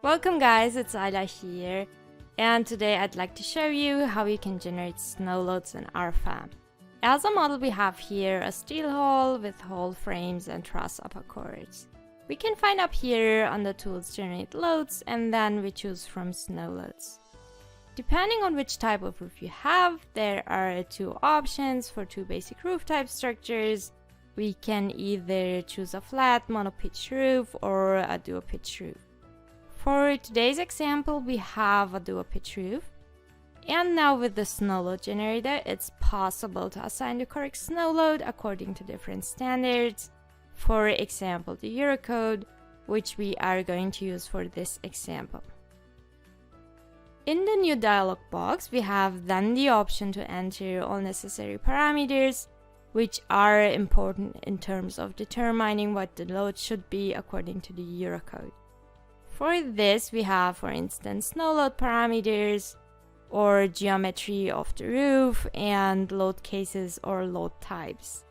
Welcome guys, it's Ayla here, and today I'd like to show you how you can generate snow loads in RFEM. As a model we have here a steel hull with hull frames and truss upper cords. We can find up here on the tools generate loads and then we choose from snow loads. Depending on which type of roof you have, there are two options for two basic roof type structures. We can either choose a flat monopitch roof or a dual pitch roof. For today's example, we have a dual pitch roof. And now with the snow load generator, it's possible to assign the correct snow load according to different standards. For example, the Eurocode, which we are going to use for this example. In the new dialog box, we have then the option to enter all necessary parameters, which are important in terms of determining what the load should be according to the Eurocode. For this, we have, for instance, snow load parameters, or geometry of the roof, and load cases or load types.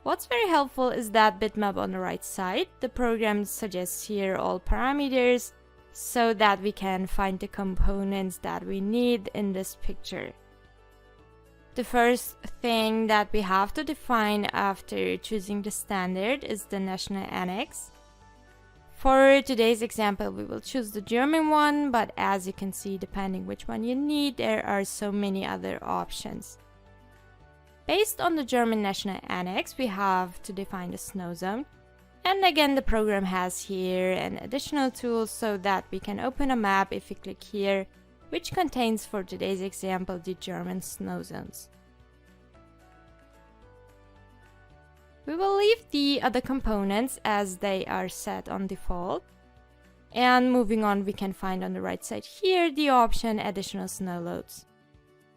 What's very helpful is that bitmap on the right side. The program suggests here all parameters so that we can find the components that we need in this picture. The first thing that we have to define after choosing the standard is the national annex. For today's example, we will choose the German one, but as you can see, depending which one you need, there are so many other options. Based on the German national annex, we have to define the snow zone. And again, the program has here an additional tool so that we can open a map if we click here, which contains, for today's example, the German snow zones. We will leave the other components as they are set on default. And moving on, we can find on the right side here the option additional snow loads.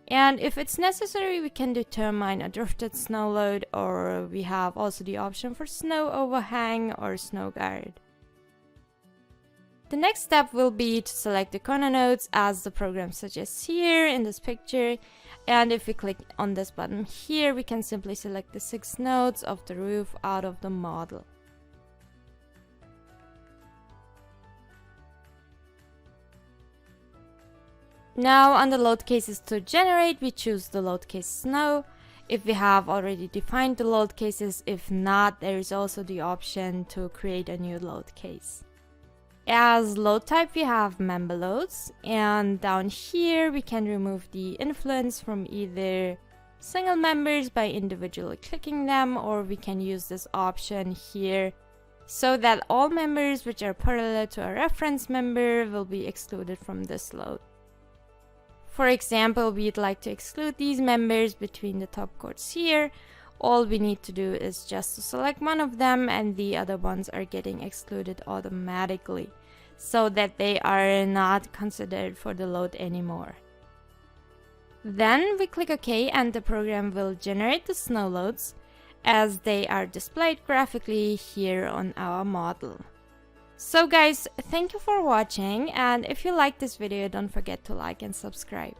And if it's necessary, we can determine a drifted snow load, or we have also the option for snow overhang or snow guard. The next step will be to select the corner nodes as the program suggests here in this picture. And if we click on this button here, we can simply select the 6 nodes of the roof out of the model. Now on the load cases to generate, we choose the load case snow. If we have already defined the load cases, if not, there is also the option to create a new load case. As load type, we have member loads, and down here we can remove the influence from either single members by individually clicking them, or we can use this option here so that all members which are parallel to a reference member will be excluded from this load. For example, we'd like to exclude these members between the top chords here. All we need to do is just to select one of them, and the other ones are getting excluded automatically so that they are not considered for the load anymore. Then we click OK and the program will generate the snow loads as they are displayed graphically here on our model. So guys, thank you for watching, and if you like this video, don't forget to like and subscribe.